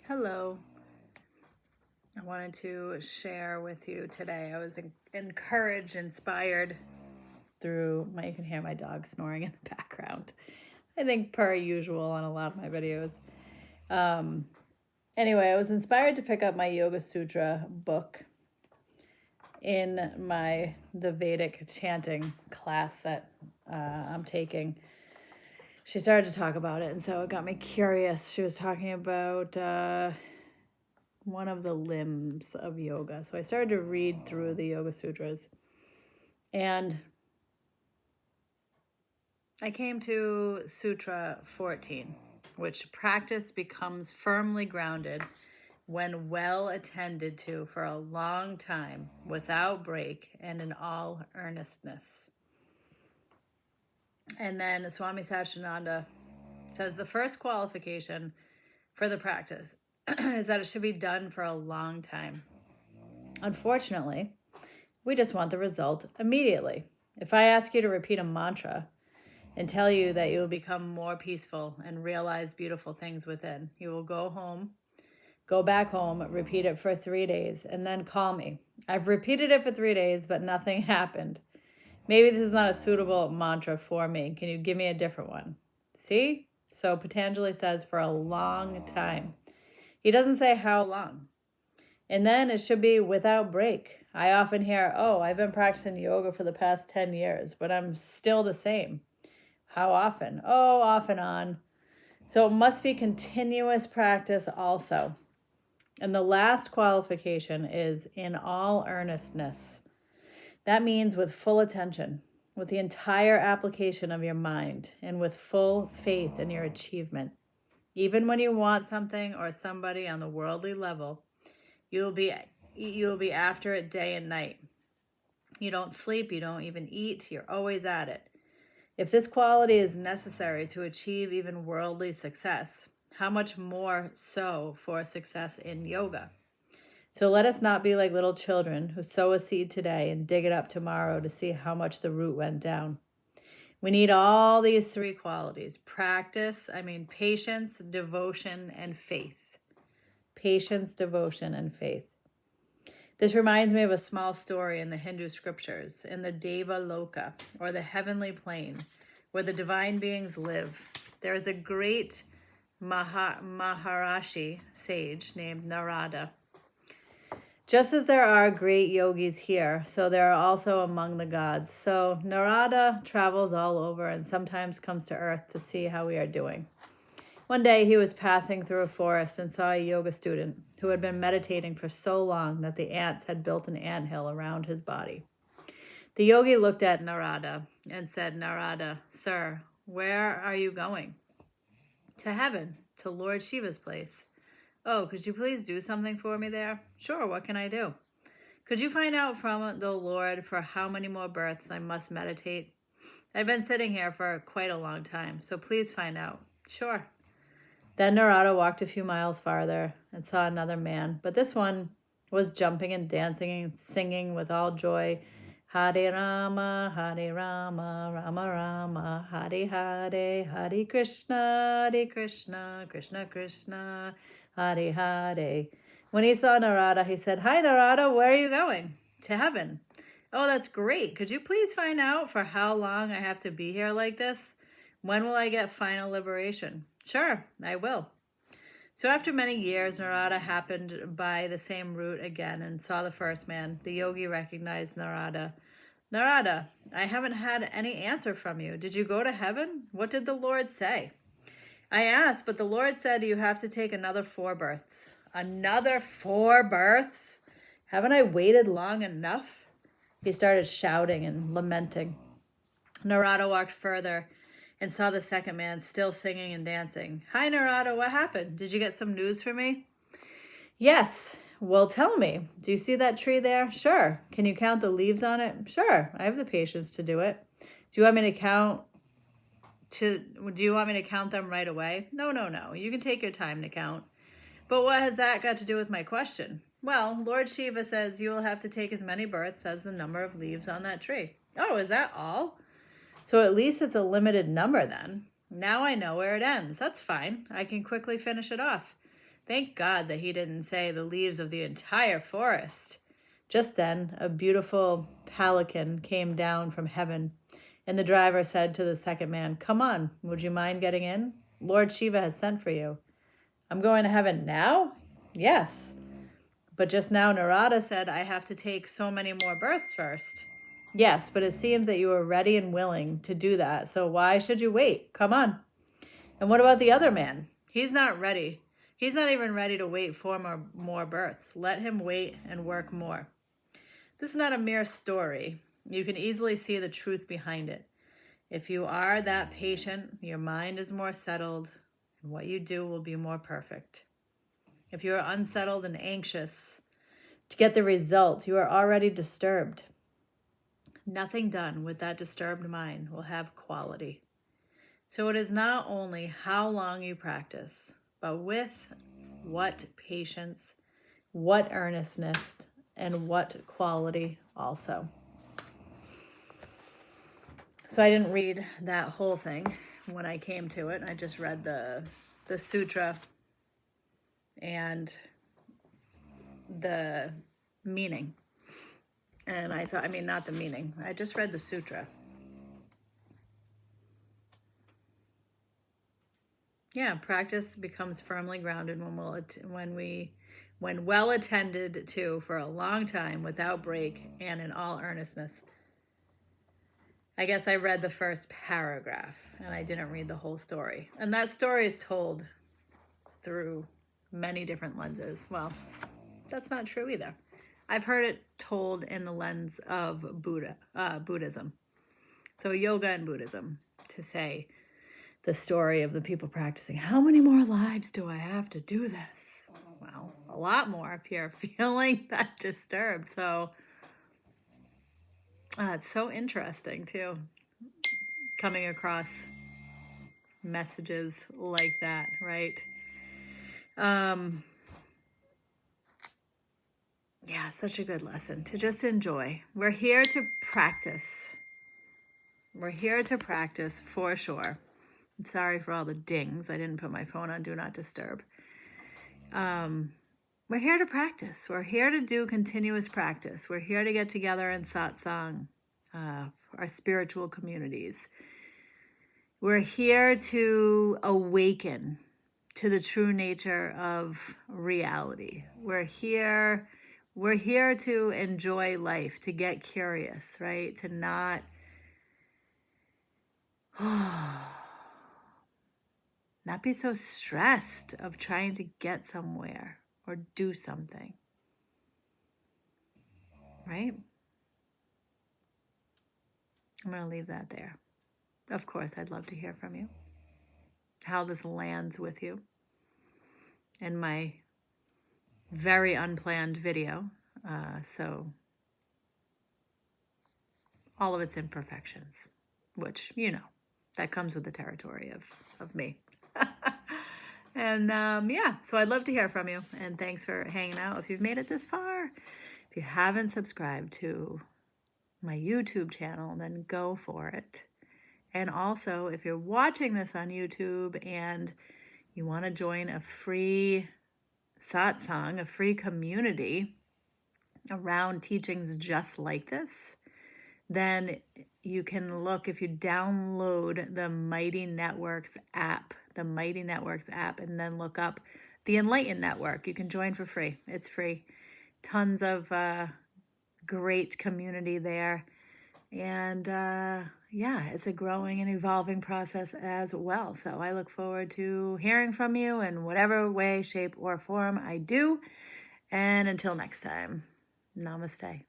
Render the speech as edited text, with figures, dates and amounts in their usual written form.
Hello. I wanted to share with you today. I was encouraged, inspired through you can hear my dog snoring in the background. I think per usual on a lot of my videos. Anyway, I was inspired to pick up my Yoga Sutra book in the Vedic chanting class that I'm taking. She started to talk about it, and so it got me curious. She was talking about one of the limbs of yoga. So I started to read through the Yoga Sutras, and I came to Sutra 14, which practice becomes firmly grounded when well attended to for a long time, without break, and in all earnestness. And then Swami Satchidananda says the first qualification for the practice is that it should be done for a long time. Unfortunately, we just want the result immediately. If I ask you to repeat a mantra and tell you that you will become more peaceful and realize beautiful things within, you will go back home, repeat it for 3 days, and then call me. I've repeated it for 3 days, but nothing happened. Maybe this is not a suitable mantra for me. Can you give me a different one? See? So Patanjali says for a long time. He doesn't say how long. And then it should be without break. I often hear, I've been practicing yoga for the past 10 years, but I'm still the same. How often? Off and on. So it must be continuous practice also. And the last qualification is in all earnestness. That means with full attention, with the entire application of your mind, and with full faith in your achievement. Even when you want something or somebody on the worldly level, you will be after it day and night. You don't sleep, you don't even eat, you're always at it. If this quality is necessary to achieve even worldly success, how much more so for success in yoga? So let us not be like little children who sow a seed today and dig it up tomorrow to see how much the root went down. We need all these three qualities: patience, devotion, and faith. Patience, devotion, and faith. This reminds me of a small story in the Hindu scriptures, in the Deva Loka, or the heavenly plane, where the divine beings live. There is a great Maharishi sage named Narada. Just as there are great yogis here, so there are also among the gods. So Narada travels all over and sometimes comes to earth to see how we are doing. One day he was passing through a forest and saw a yoga student who had been meditating for so long that the ants had built an anthill around his body. The yogi looked at Narada and said, "Narada, sir, where are you going?" "To heaven, to Lord Shiva's place." "Oh, could you please do something for me there?" "Sure, what can I do?" "Could you find out from the Lord for how many more births I must meditate? I've been sitting here for quite a long time, so please find out." "Sure." Then Narada walked a few miles farther and saw another man, but this one was jumping and dancing and singing with all joy, "Hare Rama, Rama Rama, Hare Hare, Hare Krishna, Krishna Krishna, Hare Hare." When he saw Narada, he said, "Hi, Narada, where are you going?" "To heaven." "Oh, that's great. Could you please find out for how long I have to be here like this? When will I get final liberation?" "Sure, I will." So after many years, Narada happened by the same route again and saw the first man. The yogi recognized Narada. "Narada, I haven't had any answer from you. Did you go to heaven? What did the Lord say?" "I asked, but the Lord said you have to take another 4 births. "Another 4 births? Haven't I waited long enough?" He started shouting and lamenting. Narada walked further and saw the second man still singing and dancing. "Hi, Narada, what happened? Did you get some news for me?" "Yes." "Well, tell me. Do you see that tree there?" "Sure." "Can you count the leaves on it?" "Sure. I have the patience to do it." Do you want me to count them right away?" No. You can take your time to count." "But what has that got to do with my question?" "Well, Lord Shiva says you will have to take as many births as the number of leaves on that tree." "Oh, is that all? So at least it's a limited number then. Now I know where it ends. That's fine. I can quickly finish it off. Thank God that he didn't say the leaves of the entire forest. Just then, a beautiful pelican came down from heaven, and the driver said to the second man, "Come on, would you mind getting in? Lord Shiva has sent for you." "I'm going to heaven now?" "Yes. But just now Narada said I have to take so many more births first." "Yes, but it seems that you are ready and willing to do that, so why should you wait? Come on." "And what about the other man?" "He's not ready. He's not even ready to wait for more births. Let him wait and work more." This is not a mere story. You can easily see the truth behind it. If you are that patient, your mind is more settled, and what you do will be more perfect. If you are unsettled and anxious to get the results, you are already disturbed. Nothing done with that disturbed mind will have quality. So it is not only how long you practice, but with what patience, what earnestness, and what quality also. So I didn't read that whole thing when I came to it. I just read the sutra and the meaning. And I thought, not the meaning. I just read the sutra. Yeah, practice becomes firmly grounded when well attended to for a long time without break and in all earnestness. I guess I read the first paragraph and I didn't read the whole story. And that story is told through many different lenses. Well, that's not true either. I've heard it told in the lens of Buddhism. So yoga and Buddhism, to say the story of the people practicing. How many more lives do I have to do this? Well, a lot more if you're feeling that disturbed. So it's so interesting too, coming across messages like that, right? Yeah, such a good lesson to just enjoy. We're here to practice. We're here to practice for sure. I'm sorry for all the dings. I didn't put my phone on Do Not Disturb. We're here to practice. We're here to do continuous practice. We're here to get together in satsang, our spiritual communities. We're here to awaken to the true nature of reality. We're here to enjoy life, to get curious, right? To not be so stressed of trying to get somewhere or do something, right? I'm going to leave that there. Of course, I'd love to hear from you, how this lands with you in my very unplanned video. So all of its imperfections, which, that comes with the territory of me. And so I'd love to hear from you. And thanks for hanging out. If you've made it this far, if you haven't subscribed to my YouTube channel, then go for it. And also, if you're watching this on YouTube and you want to join a free satsang, a free community around teachings just like this, then you can look, if you download the Mighty Networks app, and then look up the Enlightened Network. You can join for free. It's free. Tons of great community there. And it's a growing and evolving process as well. So I look forward to hearing from you in whatever way, shape, or form I do. And until next time, namaste.